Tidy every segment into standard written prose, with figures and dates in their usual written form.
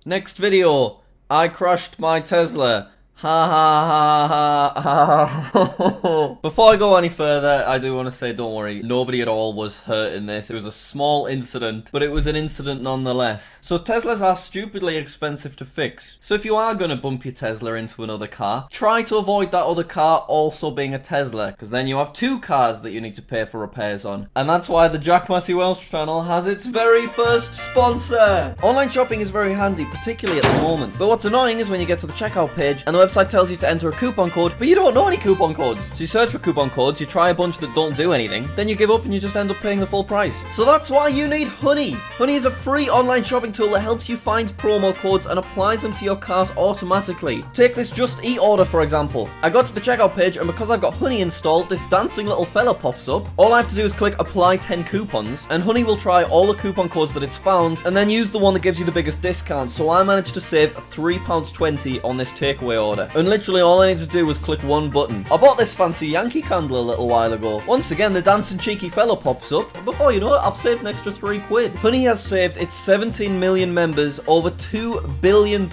Next video, I crashed my Tesla. Ha ha ha ha. Before I go any further, I do want to say, don't worry, nobody at all was hurt in this. It was a small incident, but it was an incident nonetheless. So Teslas are stupidly expensive to fix. So if you are going to bump your Tesla into another car, try to avoid that other car also being a Tesla, because then you have two cars that you need to pay for repairs on. And that's why the Massey Welsh channel has its very first sponsor. Online shopping is very handy, particularly at the moment. But what's annoying is when you get to the checkout page and the website tells you to enter a coupon code, but you don't know any coupon codes. So you search for coupon codes, you try a bunch that don't do anything, then you give up and you just end up paying the full price. So that's why you need Honey. Honey is a free online shopping tool that helps you find promo codes and applies them to your cart automatically. Take this Just Eat order for example. I got to the checkout page and because I've got Honey installed, this dancing little fella pops up. All I have to do is click apply 10 coupons and Honey will try all the coupon codes that it's found and then use the one that gives you the biggest discount. So I managed to save £3.20 on this takeaway order. And literally all I need to do was click one button. I bought this fancy Yankee candle a little while ago. Once again, the dancing cheeky fella pops up. And before you know it, I've saved an extra £3. Honey has saved its 17 million members over $2 billion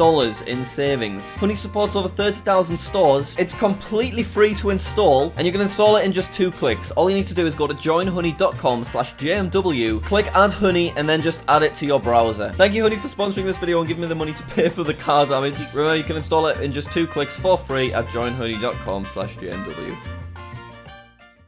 in savings. Honey supports over 30,000 stores. It's completely free to install, and you can install it in just 2 clicks. All you need to do is go to joinhoney.com/JMW, click add Honey, and then just add it to your browser. Thank you, Honey, for sponsoring this video and giving me the money to pay for the car damage. Remember, you can install it in just 2 clicks for free at joinhoney.com/JMW.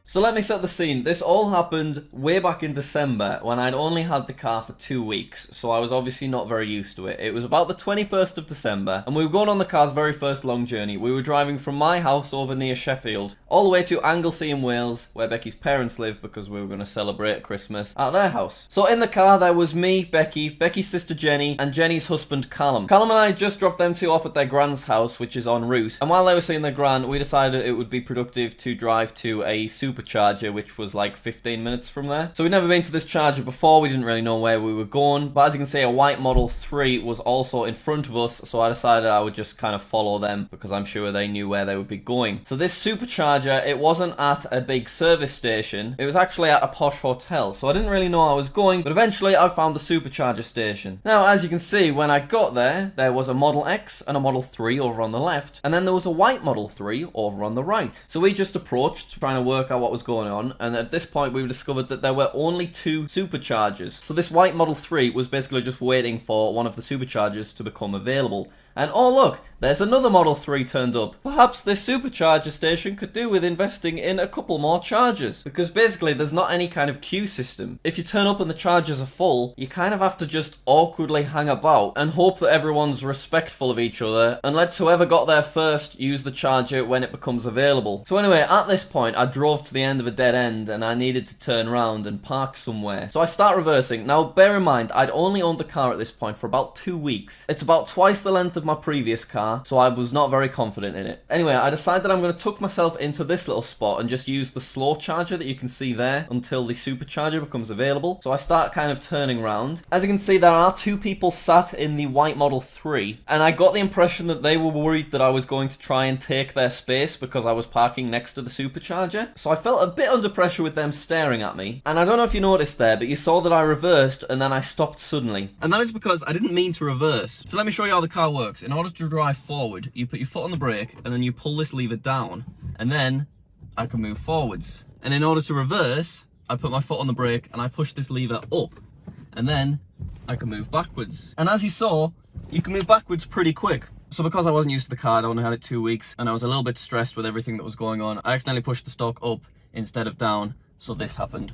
So let me set the scene. This all happened way back in December when I'd only had the car for 2 weeks, so I was obviously not very used to it. It was about the 21st of December, and we were going on the car's very first long journey. We were driving from my house over near Sheffield, all the way to Anglesey in Wales, where Becky's parents live, because we were going to celebrate Christmas at their house. So in the car there was me, Becky, Becky's sister Jenny, and Jenny's husband Callum. Callum and I just dropped them two off at their grand's house, which is en route, and while they were seeing their gran, we decided it would be productive to drive to a supercharger, which was like 15 minutes from there. So we'd never been to this charger before, we didn't really know where we were going, but as you can see, a white Model 3 was also in front of us, so I decided I would just kind of follow them because I'm sure they knew where they would be going. So this supercharger, it wasn't at a big service station, it was actually at a posh hotel, so I didn't really know I was going, but eventually I found the supercharger station. Now, as you can see, when I got there, there was a Model X and a Model 3 over on the left, and then there was a white Model 3 over on the right. So we just approached, trying to work out what was going on, and at this point we discovered that there were only 2 superchargers. So this white Model 3 was basically just waiting for one of the superchargers to become available. And oh look, there's another Model 3 turned up. Perhaps this supercharger station could do with investing in a couple more chargers, because basically there's not any kind of queue system. If you turn up and the chargers are full, you kind of have to just awkwardly hang about and hope that everyone's respectful of each other and lets whoever got there first use the charger when it becomes available. So anyway, at this point I drove to the end of a dead end and I needed to turn around and park somewhere. So I start reversing. Now bear in mind, I'd only owned the car at this point for about 2 weeks. It's about twice the length of my previous car, so I was not very confident in it. Anyway, I decided that I'm going to tuck myself into this little spot and just use the slow charger that you can see there until the supercharger becomes available. So I start kind of turning around. As you can see, there are 2 people sat in the white Model 3, and I got the impression that they were worried that I was going to try and take their space because I was parking next to the supercharger. So I felt a bit under pressure with them staring at me. And I don't know if you noticed there, but you saw that I reversed and then I stopped suddenly. And that is because I didn't mean to reverse. So let me show you how the car works. In order to drive forward, you put your foot on the brake and then you pull this lever down, and then I can move forwards. And in order to reverse, I put my foot on the brake and I push this lever up, and then I can move backwards. And as you saw, you can move backwards pretty quick. So because I wasn't used to the car, I'd only had it 2 weeks, and I was a little bit stressed with everything that was going on, I accidentally pushed the stalk up instead of down, so this happened.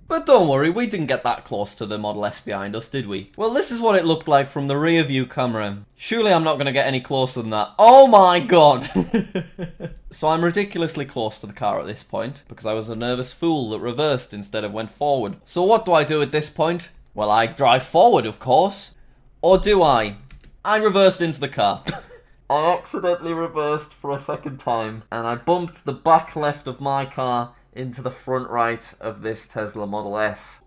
But don't worry, we didn't get that close to the Model S behind us, did we? Well, this is what it looked like from the rear view camera. Surely I'm not going to get any closer than that. Oh my god! So I'm ridiculously close to the car at this point, because I was a nervous fool that reversed instead of went forward. So what do I do at this point? Well, I drive forward, of course. Or do I? I reversed into the car. I accidentally reversed for a second time, and I bumped the back left of my car into the front right of this Tesla Model S.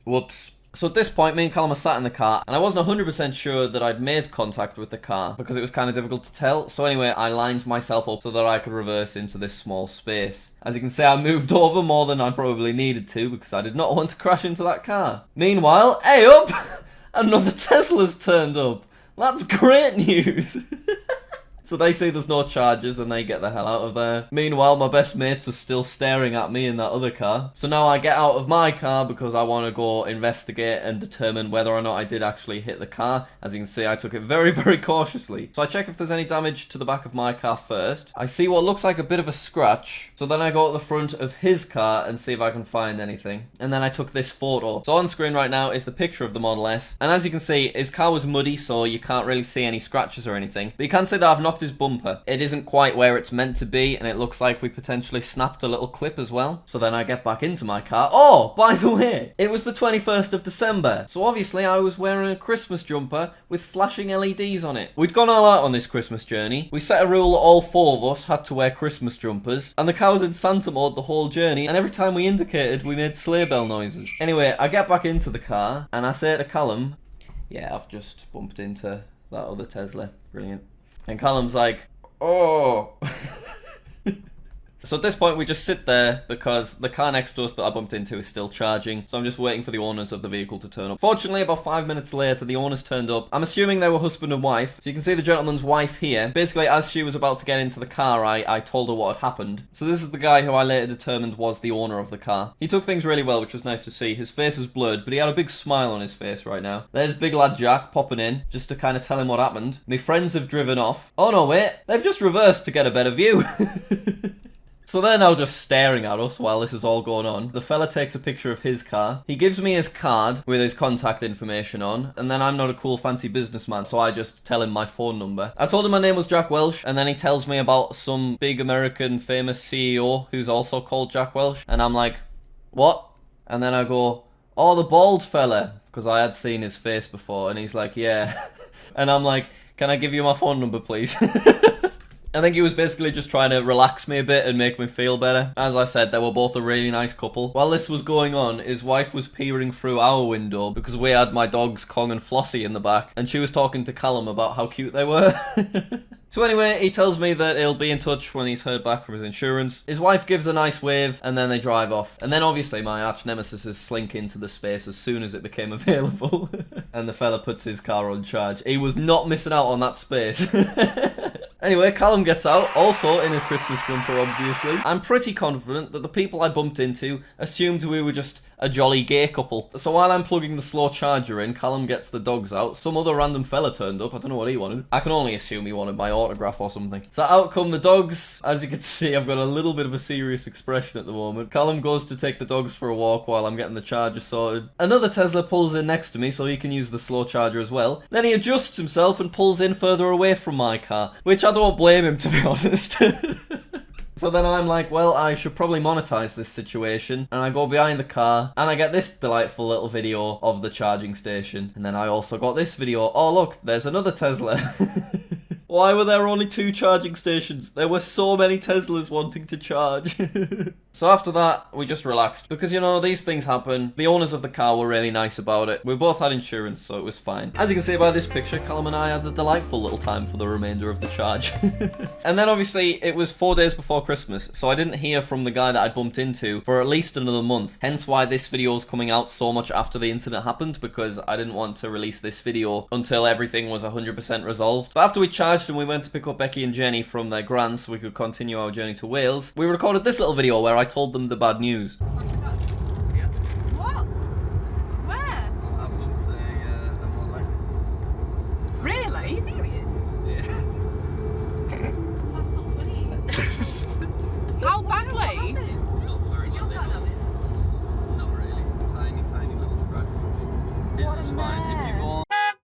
Whoops. So at this point, me and Callum are sat in the car, and I wasn't 100% sure that I'd made contact with the car, because it was kind of difficult to tell. So anyway, I lined myself up so that I could reverse into this small space. As you can see, I moved over more than I probably needed to, because I did not want to crash into that car. Meanwhile, hey up! Another Tesla's turned up. That's great news. So they say there's no charges and they get the hell out of there. Meanwhile, my best mates are still staring at me in that other car. So now I get out of my car because I want to go investigate and determine whether or not I did actually hit the car. As you can see, I took it very, very cautiously. So I check if there's any damage to the back of my car first. I see what looks like a bit of a scratch. So then I go to the front of his car and see if I can find anything. And then I took this photo. So on screen right now is the picture of the Model S. And as you can see, his car was muddy, so you can't really see any scratches or anything. But you can say that I've knocked his bumper. It isn't quite where it's meant to be, and it looks like we potentially snapped a little clip as well. So then I get back into my car. Oh, by the way, it was the 21st of December. So obviously I was wearing a Christmas jumper with flashing LEDs on it. We'd gone all out on this Christmas journey. We set a rule that all 4 of us had to wear Christmas jumpers, and the car was in Santa mode the whole journey, and every time we indicated, we made sleigh bell noises. Anyway, I get back into the car, and I say to Callum, yeah, I've just bumped into that other Tesla. Brilliant. And Callum's like, oh. So at this point, we just sit there because the car next to us that I bumped into is still charging. So I'm just waiting for the owners of the vehicle to turn up. Fortunately, about 5 minutes later, the owners turned up. I'm assuming they were husband and wife. So you can see the gentleman's wife here. Basically, as she was about to get into the car, I told her what had happened. So this is the guy who I later determined was the owner of the car. He took things really well, which was nice to see. His face is blurred, but he had a big smile on his face right now. There's big lad Jack popping in, just to kind of tell him what happened. My friends have driven off. Oh no, wait. They've just reversed to get a better view. So they're now just staring at us while this is all going on. The fella takes a picture of his car. He gives me his card with his contact information on. And then I'm not a cool fancy businessman, so I just tell him my phone number. I told him my name was Jack Welsh, and then he tells me about some big American famous CEO who's also called Jack Welsh. And I'm like, what? And then I go, oh, the bald fella. Because I had seen his face before. And he's like, yeah. And I'm like, can I give you my phone number, please? I think he was basically just trying to relax me a bit and make me feel better. As I said, they were both a really nice couple. While this was going on, his wife was peering through our window because we had my dogs Kong and Flossie in the back, and she was talking to Callum about how cute they were. So anyway, he tells me that he'll be in touch when he's heard back from his insurance. His wife gives a nice wave, and then they drive off. And then obviously my arch nemesis is slink into the space as soon as it became available. And the fella puts his car on charge. He was not missing out on that space. Anyway, Callum gets out, also in a Christmas jumper, obviously. I'm pretty confident that the people I bumped into assumed we were just a jolly gay couple. So while I'm plugging the slow charger in, Callum gets the dogs out. Some other random fella turned up. I don't know what he wanted. I can only assume he wanted my autograph or something. So out come the dogs. As you can see, I've got a little bit of a serious expression at the moment. Callum goes to take the dogs for a walk while I'm getting the charger sorted. Another Tesla pulls in next to me so he can use the slow charger as well. Then he adjusts himself and pulls in further away from my car, which I don't blame him, to be honest. So then I'm like, well, I should probably monetize this situation. And I go behind the car and I get this delightful little video of the charging station. And then I also got this video. Oh, look, there's another Tesla. Why were there only 2 charging stations? There were so many Teslas wanting to charge. So after that, we just relaxed. Because, you know, these things happen. The owners of the car were really nice about it. We both had insurance, so it was fine. As you can see by this picture, Callum and I had a delightful little time for the remainder of the charge. And then obviously, it was 4 days before Christmas, so I didn't hear from the guy that I bumped into for at least another month. Hence why this video is coming out so much after the incident happened, because I didn't want to release this video until everything was 100% resolved. But after we charged and we went to pick up Becky and Jenny from their grands so we could continue our journey to Wales, we recorded this little video where I told them the bad news. What? Where? I bumped a Model X. Really? Are you serious? Yeah. That's not funny. How badly? Not very Is your car damaged? Not really. Tiny little scratch. It's fine. If you go...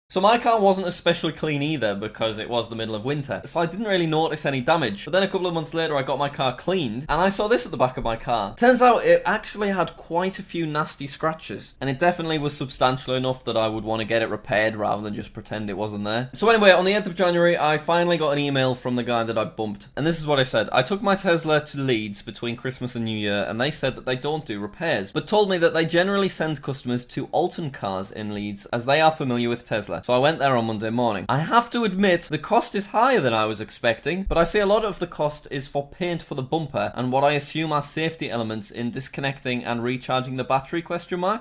So my car wasn't especially clean either because it was the middle of winter, so I didn't really notice any damage. But then a couple of months later I got my car cleaned and I saw this at the back of my car. Turns out it actually had quite a few nasty scratches, and it definitely was substantial enough that I would want to get it repaired rather than just pretend it wasn't there. So anyway, on the 8th of January I finally got an email from the guy that I bumped, and this is what I said. I took my Tesla to Leeds between Christmas and New Year, and they said that they don't do repairs, but told me that they generally send customers to Alton Cars in Leeds as they are familiar with Tesla. So I went there on Monday morning. I have to admit, the cost is higher than I was expecting, but I see a lot of the cost is for paint for the bumper and what I assume are safety elements in disconnecting and recharging the battery ?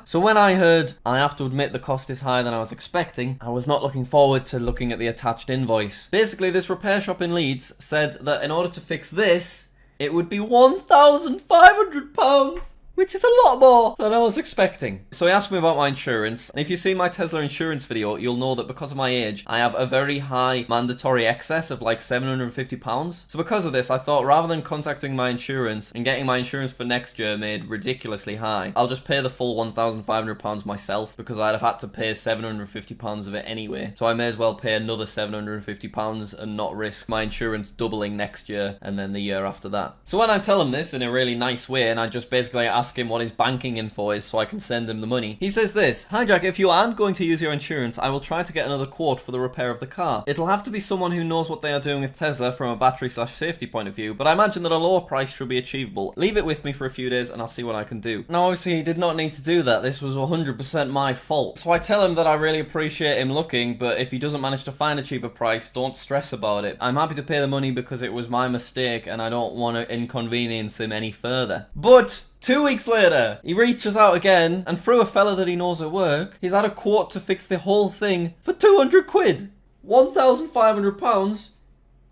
So when I heard, I have to admit the cost is higher than I was expecting, I was not looking forward to looking at the attached invoice. Basically, this repair shop in Leeds said that in order to fix this, it would be £1,500. Which is a lot more than I was expecting. So he asked me about my insurance, and if you see my Tesla insurance video, you'll know that because of my age, I have a very high mandatory excess of like £750. So because of this, I thought rather than contacting my insurance and getting my insurance for next year made ridiculously high, I'll just pay the full £1,500 myself, because I'd have had to pay £750 of it anyway. So I may as well pay another £750 and not risk my insurance doubling next year and then the year after that. So when I tell him this in a really nice way, and I just basically ask him what his banking info is so I can send him the money, he says this: "Hi Jack, if you aren't going to use your insurance, I will try to get another quote for the repair of the car. It'll have to be someone who knows what they are doing with Tesla from a battery/safety point of view, but I imagine that a lower price should be achievable. Leave it with me for a few days and I'll see what I can do." Now obviously he did not need to do that. This was 100% my fault. So I tell him that I really appreciate him looking, but if he doesn't manage to find a cheaper price, don't stress about it. I'm happy to pay the money because it was my mistake and I don't want to inconvenience him any further. But 2 weeks later, he reaches out again, and through a fella that he knows at work, he's had a quote to fix the whole thing for 200 quid. £1,500,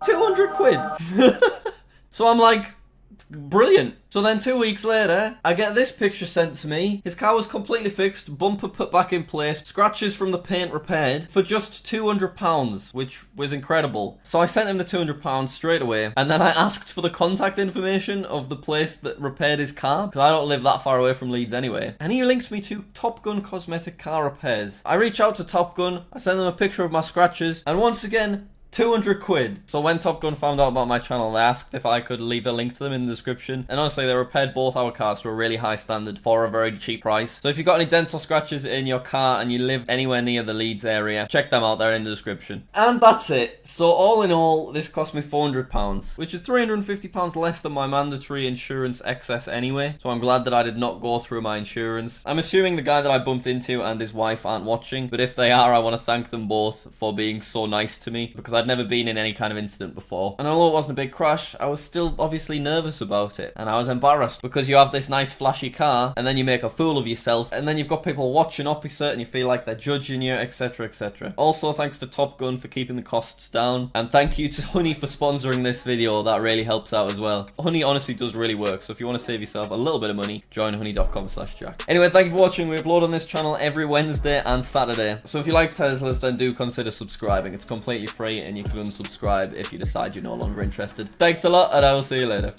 200 quid. So I'm like, brilliant. So then 2 weeks later, I get this picture sent to me. His car was completely fixed, bumper put back in place, scratches from the paint repaired for just £200, which was incredible. So I sent him the £200 straight away, and then I asked for the contact information of the place that repaired his car, because I don't live that far away from Leeds anyway. And he linked me to Top Gun Cosmetic Car Repairs. I reach out to Top Gun, I send them a picture of my scratches, and once again, 200 quid. So when Top Gun found out about my channel, they asked if I could leave a link to them in the description. And honestly, they repaired both our cars to a really high standard for a very cheap price. So if you've got any dents or scratches in your car and you live anywhere near the Leeds area, check them out, they're in the description. And that's it. So all in all, this cost me £400, which is £350 less than my mandatory insurance excess anyway. So I'm glad that I did not go through my insurance. I'm assuming the guy that I bumped into and his wife aren't watching, but if they are, I want to thank them both for being so nice to me, because I'd never been in any kind of incident before. And although it wasn't a big crash, I was still obviously nervous about it. And I was embarrassed because you have this nice flashy car and then you make a fool of yourself and then you've got people watching opposite and you feel like they're judging you, etc, etc. Also, thanks to Top Gun for keeping the costs down. And thank you to Honey for sponsoring this video. That really helps out as well. Honey honestly does really work. So if you want to save yourself a little bit of money, join honey.com/Jack. Anyway, thank you for watching. We upload on this channel every Wednesday and Saturday. So if you like Teslas, then do consider subscribing. It's completely free and you can unsubscribe if you decide you're no longer interested. Thanks a lot, and I will see you later.